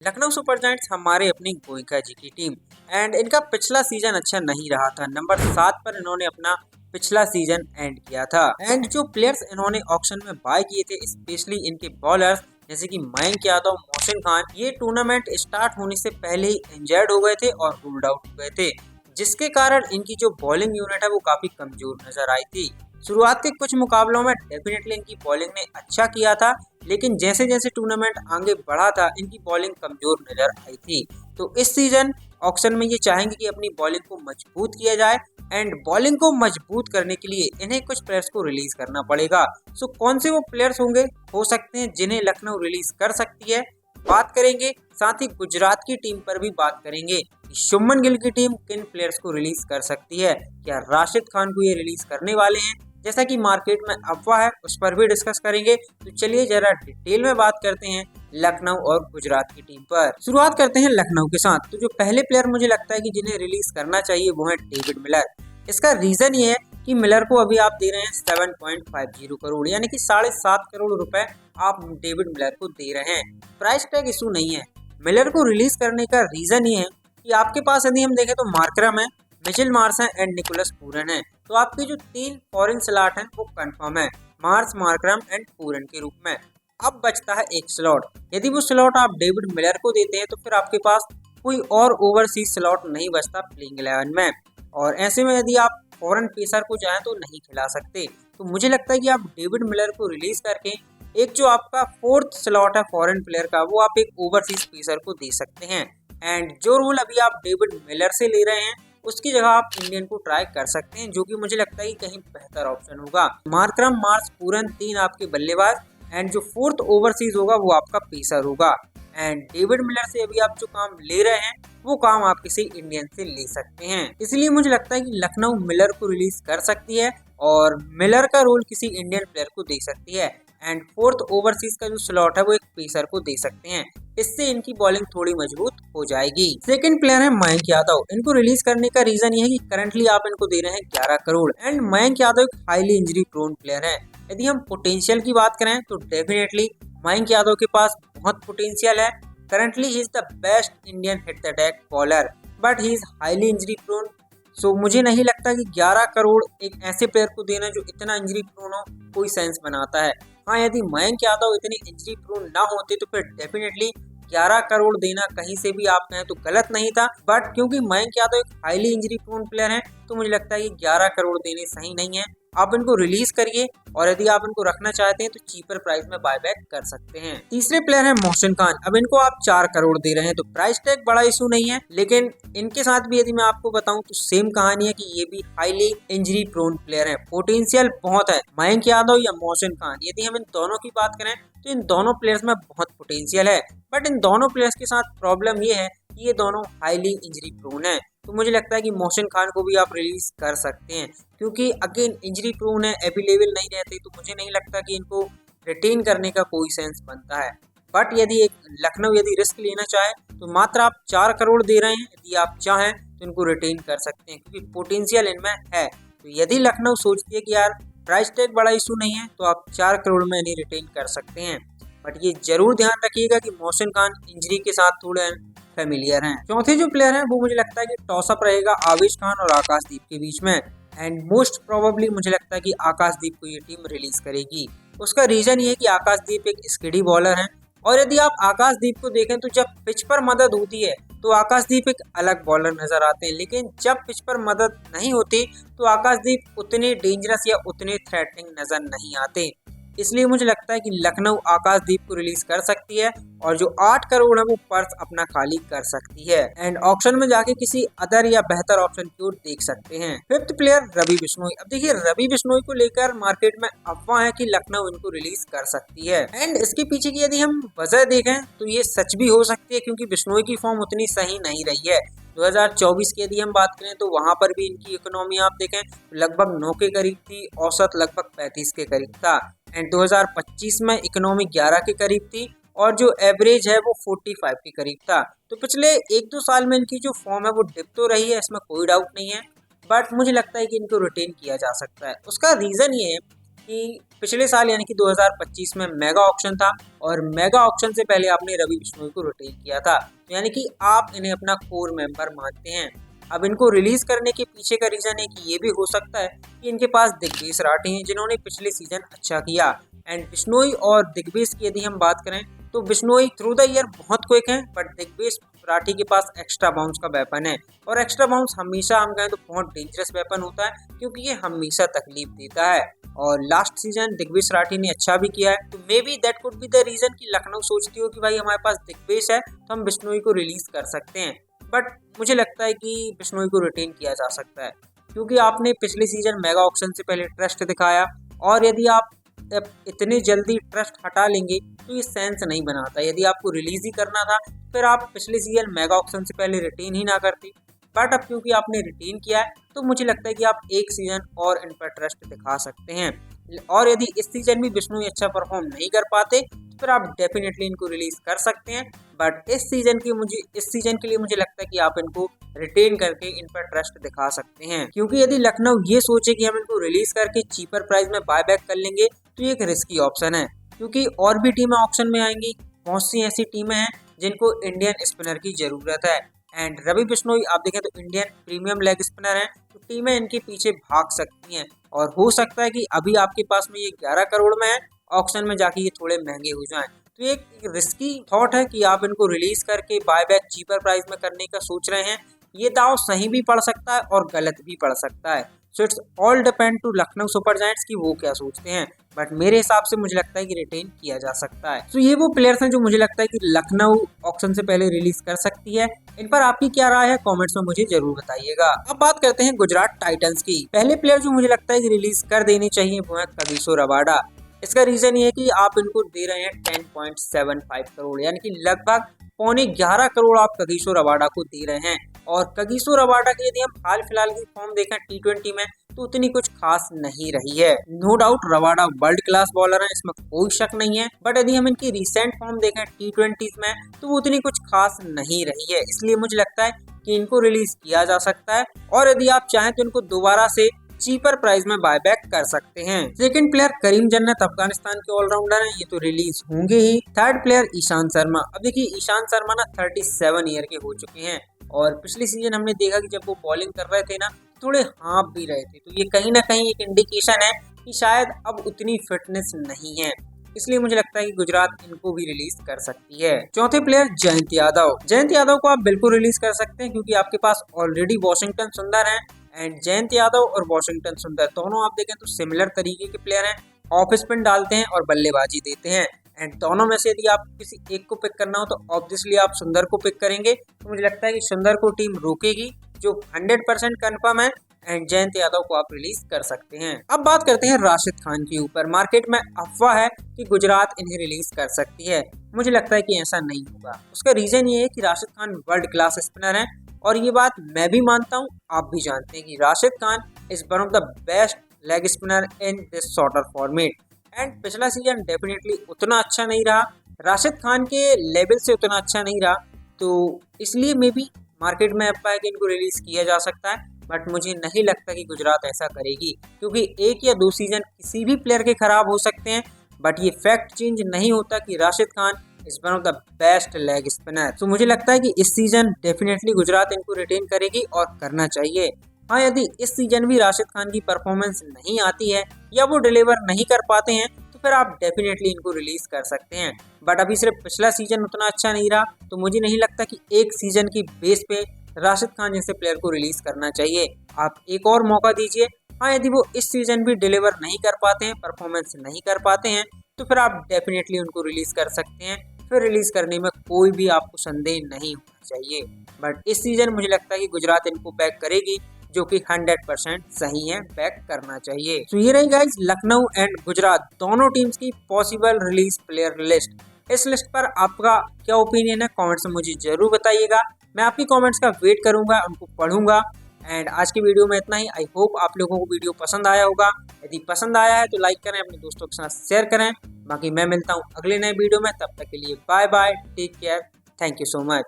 Lucknow super giants हमारे अपनी गोइंका जी की टीम एंड इनका पिछला सीजन अच्छा नहीं रहा था। नंबर 7 पर इन्होंने अपना पिछला सीजन एंड किया था एंड जो प्लेयर्स इन्होंने ऑक्शन में बाय किए थे, स्पेशली इनके बॉलर्स जैसे कि मयंक यादव, मोहसिन खान, ये टूर्नामेंट स्टार्ट होने से पहले ही इंजर्ड हो गए थे और रूल्ड आउट हो गए थे, जिसके कारण इनकी जो बॉलिंग यूनिट है वो काफी कमजोर नजर आई थी। शुरुआत के कुछ मुकाबलों में डेफिनेटली इनकी बॉलिंग ने अच्छा किया था, लेकिन जैसे जैसे टूर्नामेंट आगे बढ़ा था इनकी बॉलिंग कमजोर नजर आई थी। तो इस सीजन ऑक्शन में ये चाहेंगे कि अपनी बॉलिंग को मजबूत किया जाए एंड बॉलिंग को मजबूत करने के लिए इन्हें कुछ प्लेयर्स को रिलीज करना पड़ेगा। सो कौन से वो प्लेयर्स होंगे हो सकते हैं जिन्हें लखनऊ रिलीज कर सकती है, बात करेंगे। साथ ही गुजरात की टीम पर भी बात करेंगे कि शुभमन गिल की टीम किन प्लेयर्स को रिलीज कर सकती है। क्या राशिद खान को ये रिलीज करने वाले हैं जैसा कि मार्केट में अफवाह है, उस पर भी डिस्कस करेंगे। तो चलिए जरा डिटेल में बात करते हैं लखनऊ और गुजरात की टीम पर। शुरुआत करते हैं लखनऊ के साथ। तो जो पहले प्लेयर मुझे लगता है कि जिन्हें रिलीज करना चाहिए वो है डेविड मिलर। इसका रीजन ये है कि मिलर को अभी आप दे रहे हैं 7.50 करोड़, यानी कि 7.5 करोड़ रुपए आप डेविड मिलर को दे रहे हैं। प्राइस टैग इशू नहीं है। मिलर को रिलीज करने का रीजन ये है कि आपके पास यदि हम देखें तो मार्करम है, मिचेल मार्श है एंड निकोलस पूरन है। तो आपके जो 3 फॉरेन स्लॉट हैं वो कंफर्म है, मार्श, मार्करम एंड पूरन के रूप में। अब बचता है एक स्लॉट। यदि वो स्लॉट आप डेविड मिलर को देते हैं तो फिर आपके पास कोई और ओवरसीज स्लॉट नहीं बचता प्लेइंग 11 में, और ऐसे में यदि आप फॉरेन पेसर को चाहें तो नहीं खिला सकते। तो मुझे लगता है कि आप डेविड मिलर को रिलीज करके एक जो आपका 4th स्लॉट है फॉरेन प्लेयर का वो आप एक ओवरसीज पेसर को दे सकते हैं। एंड जो रोल अभी आप डेविड मिलर से ले रहे हैं उसकी जगह आप इंडियन को ट्राई कर सकते हैं, जो कि मुझे लगता है कि कहीं बेहतर ऑप्शन होगा। मार्करम, मार्श, पूरन 3 आपके बल्लेबाज एंड जो 4th ओवरसीज होगा वो आपका पेसर होगा। एंड डेविड मिलर से अभी आप जो काम ले रहे हैं वो काम आप किसी इंडियन से ले सकते हैं। इसलिए मुझे लगता है कि लखनऊ मिलर को रिलीज कर सकती है और मिलर का रोल किसी इंडियन प्लेयर को दे सकती है एंड 4th ओवरसीज का जो स्लॉट है वो एक पेसर को दे सकते हैं। इससे इनकी बॉलिंग थोड़ी मजबूत हो जाएगी। सेकंड प्लेयर है मयंक यादव। इनको रिलीज करने का रीजन ये है कि करंटली आप इनको दे रहे हैं 11 करोड़ एंड मयंक यादव एक हाईली इंजरी प्रोन प्लेयर है। यदि हम पोटेंशियल की बात करें तो डेफिनेटली मयंक यादव के पास बहुत पोटेंशियल है। Currently he is the best Indian hit the deck bowler, but he is highly injury prone. So मुझे नहीं लगता कि 11 करोड़ एक ऐसे प्लेयर को देना जो इतना इंजरी प्रोन हो कोई सेंस बनाता है। हाँ, यदि मयंक यादव इतनी इंजरी प्रोन ना होते तो फिर डेफिनेटली 11 करोड़ देना कहीं से भी आप कहें तो गलत नहीं था, बट क्योंकि मयंक यादव एक हाईली इंजरी प्रोन प्लेयर है तो मुझे लगता है कि 11 करोड़ देने सही नहीं है। आप इनको रिलीज करिए और यदि आप इनको रखना चाहते हैं तो चीपर प्राइस में बायबैक कर सकते हैं। तीसरे प्लेयर है मोहसिन खान। अब इनको आप 4 करोड़ दे रहे हैं तो प्राइस टैग बड़ा इशू नहीं है, लेकिन इनके साथ भी यदि मैं आपको बताऊं तो सेम कहानी है कि ये भी हाईली इंजरी प्रोन प्लेयर है। पोटेंशियल बहुत है। मयंक यादव या मोहसिन खान, यदि हम इन दोनों की बात करें तो इन दोनों प्लेयर्स में बहुत पोटेंशियल है, बट इन दोनों प्लेयर्स के साथ प्रॉब्लम ये है कि ये दोनों हाईली इंजरी प्रोन है। तो मुझे लगता है कि मोहसिन खान को भी आप रिलीज कर सकते हैं, क्योंकि अगेन इंजरी प्रोन है, अवेलेबल नहीं रहते, तो मुझे नहीं लगता कि इनको रिटेन करने का कोई सेंस बनता है। बट यदि एक लखनऊ यदि रिस्क लेना चाहे तो मात्र आप 4 करोड़ दे रहे हैं, यदि आप चाहें तो इनको रिटेन कर सकते हैं क्योंकि पोटेंशियल इनमें है। तो यदि लखनऊ सोचती है कि यार प्राइस टैग बड़ा इशू नहीं है तो आप 4 करोड़ में इन्हें रिटेन कर सकते हैं, बट ये जरूर ध्यान रखिएगा कि मोहसिन खान इंजरी के साथ थोड़े फेमिलियर हैं। चौथे जो प्लेयर हैं वो मुझे लगता है कि टॉसअप रहेगा आवेश खान और आकाशदीप के बीच में एंड मोस्ट प्रोबेबली मुझे लगता है कि आकाशदीप को ये टीम रिलीज करेगी। उसका रीजन ये है कि आकाशदीप एक स्किडी बॉलर हैं और यदि आप आकाशदीप को देखें तो जब पिच पर मदद होती है तो आकाशदीप एक अलग बॉलर नजर आते हैं, लेकिन जब पिच पर मदद नहीं होती तो आकाशदीप उतने डेंजरस या उतने थ्रेटनिंग नजर नहीं आते। इसलिए मुझे लगता है कि लखनऊ आकाशदीप को रिलीज कर सकती है और जो 8 करोड़ है वो पर्स अपना खाली कर सकती है एंड ऑप्शन में जाके किसी अदर या बेहतर ऑप्शन की ओर देख सकते हैं। 5th player Ravi Bishnoi. अब देखिए रवि बिश्नोई को लेकर मार्केट में अफवाह है कि लखनऊ इनको रिलीज कर सकती है एंड इसके पीछे की यदि हम वजह देखें तो ये सच भी हो सकती है, क्योंकि बिश्नोई की फॉर्म उतनी सही नहीं रही है। 2024 की यदि हम बात करें तो वहां पर भी इनकी इकोनॉमी आप देखें लगभग 9 के करीब थी, औसत लगभग 35 के करीब था एंड 2025 में इकोनॉमी 11 के करीब थी और जो एवरेज है वो 45 के करीब था। तो पिछले 1-2 साल में इनकी जो फॉर्म है वो डिप तो रही है, इसमें कोई डाउट नहीं है, बट मुझे लगता है कि इनको रिटेन किया जा सकता है। उसका रीजन ये है कि पिछले साल यानी कि 2025 में मेगा ऑक्शन था और मेगा ऑक्शन से पहले आपने रवि बिश्नोई को रिटेन किया था, तो यानी कि आप इन्हें अपना कोर मेंबर मानते हैं। अब इनको रिलीज करने के पीछे का रीजन है कि ये भी हो सकता है कि इनके पास दिग्विजय राठी हैं जिन्होंने पिछले सीजन अच्छा किया। एंड बिश्नोई और दिग्विजय की यदि हम बात करें तो बिश्नोई थ्रू द ईयर बहुत क्विक है, बट दिग्विजय राठी के पास एक्स्ट्रा बाउंस का वेपन है और एक्स्ट्रा बाउंस हमेशा हम कहें तो बहुत डेंजरस वेपन होता है क्योंकि ये हमेशा तकलीफ देता है। और लास्ट सीजन दिग्विजय राठी ने अच्छा भी किया है, तो maybe that could be the reason कि लखनऊ सोचती हो कि भाई हमारे पास दिग्विजय है तो हम बिश्नोई को रिलीज कर सकते हैं। बट मुझे लगता है कि बिश्नोई को रिटेन किया जा सकता है क्योंकि आपने पिछले सीजन मेगा ऑक्शन से पहले ट्रस्ट दिखाया और यदि आप इतने जल्दी ट्रस्ट हटा लेंगे तो ये सेंस नहीं बनाता। यदि आपको रिलीज ही करना था फिर आप पिछले सीजन मेगा ऑक्शन से पहले रिटेन ही ना करते, बट अब क्योंकि आपने रिटेन किया है तो मुझे लगता है कि आप एक सीजन और इन पर ट्रस्ट दिखा सकते हैं। और यदि इस सीजन भी बिश्नोई अच्छा परफॉर्म नहीं कर पाते तो फिर आप डेफिनेटली इनको रिलीज कर सकते हैं, बट इस सीजन के लिए मुझे लगता है कि आप इनको रिटेन करके इन पर ट्रस्ट दिखा सकते हैं। क्योंकि यदि लखनऊ ये सोचे कि हम इनको रिलीज करके चीपर प्राइस में बाय बैक कर लेंगे तो ये एक रिस्की ऑप्शन है, क्योंकि और भी टीमें ऑप्शन में आएंगी। बहुत सी ऐसी टीमें हैं जिनको इंडियन स्पिनर की जरूरत है एंड रवि बिश्नोई आप देखें तो इंडियन प्रीमियम लेग स्पिनर हैं, तो टीमें इनके पीछे भाग सकती हैं और हो सकता है कि अभी आपके पास में ये 11 करोड़ में है, ऑक्शन में जाके ये थोड़े महंगे हो जाएं। तो ये एक रिस्की थॉट है कि आप इनको रिलीज करके बायबैक चीपर प्राइस में करने का सोच रहे हैं। ये दाव सही भी पड़ सकता है और गलत भी पड़ सकता है। So it's all depend to Lucknow super giants की वो क्या सोचते हैं, बट मेरे हिसाब से मुझे लगता है कि रिटेन किया जा सकता है। तो ये वो प्लेयर्स हैं जो मुझे लगता है कि लखनऊ ऑक्शन से पहले रिलीज कर सकती है। इन पर आपकी क्या राय है कमेंट्स में मुझे जरूर बताइएगा। अब बात करते हैं गुजरात टाइटंस की। पहले प्लेयर जो मुझे लगता है कि रिलीज कर देनी चाहिए वो है कगिसो रबाडा। इसका रीजन ये है कि आप इनको दे रहे हैं 10.75 करोड़ यानी कि लगभग 11.25 करोड़ आप कगिसो रबाडा को दे रहे हैं। और कगिसो रबाडा की यदि हम हाल फिलहाल की फॉर्म देखें T20 में तो उतनी कुछ खास नहीं रही है। No doubt Rabada world class bowler है, इसमें कोई शक नहीं है, बट यदि हम इनकी रिसेंट फॉर्म देखें T20 में तो वो उतनी कुछ खास नहीं रही है। इसलिए मुझे लगता है कि इनको रिलीज किया जा सकता है और यदि आप चाहें तो इनको दोबारा से चीपर प्राइस में बायबैक कर सकते हैं। सेकंड प्लेयर करीम जन्नत अफगानिस्तान के ऑलराउंडर हैं, ये तो रिलीज होंगे ही। Third player Ishant Sharma. अब देखिए ईशांत शर्मा ना 37 ईयर के हो चुके हैं और पिछले सीजन हमने देखा कि जब वो बॉलिंग कर रहे थे ना थोड़े हाँप भी रहे थे, तो ये कहीं ना कहीं एक इंडिकेशन है कि शायद अब उतनी फिटनेस नहीं है। इसलिए मुझे लगता है कि गुजरात इनको भी रिलीज कर सकती है। चौथे प्लेयर जयंत यादव। जयंत यादव को आप बिल्कुल रिलीज कर सकते हैं क्योंकि आपके पास ऑलरेडी वॉशिंगटन सुंदर हैं एंड जयंत यादव और वॉशिंगटन सुंदर दोनों आप देखें तो सिमिलर तरीके के प्लेयर हैं। ऑफ स्पिन डालते हैं और बल्लेबाजी देते हैं एंड दोनों में से यदि आप किसी एक को पिक करना हो तो ऑब्वियसली आप सुंदर को पिक करेंगे। तो मुझे लगता है कि सुंदर को टीम रोकेगी जो 100% कंफर्म है एंड जयंत यादव को आप रिलीज कर सकते हैं। अब बात करते हैं राशिद खान के ऊपर। मार्केट में अफवाह है कि गुजरात इन्हें रिलीज कर सकती है। मुझे लगता है कि ऐसा नहीं होगा। उसका रीजन ये है कि Rashid Khan world class spinner हैं और ये बात मैं भी मानता हूँ, आप भी जानते हैं कि Rashid Khan is one of the best leg spinner in this sorter format and पिछला सीजन डेफिनेटली उतना अच्छा नहीं रहा, राशिद खान के लेवल से उतना अच्छा नहीं रहा, तो इसलिए मे बी मार्केट में अफवाह है कि इनको रिलीज किया जा सकता है। बट मुझे नहीं लगता कि गुजरात ऐसा करेगी क्योंकि एक या दो सीजन किसी भी प्लेयर के खराब हो सकते हैं, बट ये फैक्ट चेंज नहीं होता कि Rashid Khan is one of the best leg spinner. तो मुझे लगता है कि इस सीजन डेफिनेटली गुजरात इनको रिटेन करेगी और करना चाहिए। हाँ, यदि इस सीजन भी राशिद खान की परफॉर्मेंस नहीं आती है या वो डिलीवर नहीं कर पाते हैं तो फिर आप डेफिनेटली इनको रिलीज कर सकते हैं। बट अभी सिर्फ पिछला सीजन उतना अच्छा नहीं रहा, तो मुझे नहीं लगता कि एक सीजन की बेस पे राशिद खान जैसे प्लेयर को रिलीज करना चाहिए। आप एक और मौका दीजिए। हाँ, यदि वो इस सीजन भी डिलीवर नहीं कर पाते हैं, परफॉर्मेंस नहीं कर पाते हैं, तो फिर आप डेफिनेटली उनको रिलीज कर सकते हैं। फिर रिलीज करने में कोई भी आपको संदेह नहीं होना चाहिए। बट इस सीजन मुझे लगता है कि गुजरात इनको बैक करेगी, जो कि 100% सही है, बैक करना चाहिए। तो ये रही गाइस लखनऊ एंड गुजरात दोनों टीम्स की पॉसिबल रिलीज प्लेयर लिस्ट। इस लिस्ट पर आपका क्या ओपिनियन है कमेंट्स में मुझे जरूर बताइएगा। मैं आपकी कमेंट्स का वेट करूंगा, उनको पढ़ूंगा। एंड आज की वीडियो में इतना ही। आई होप आप लोगों को वीडियो पसंद आया होगा। यदि पसंद आया है तो लाइक करें, अपने दोस्तों के साथ शेयर करें। बाकी मैं मिलता हूँ अगले नए वीडियो में, तब तक के लिए bye bye, take care, thank you so much.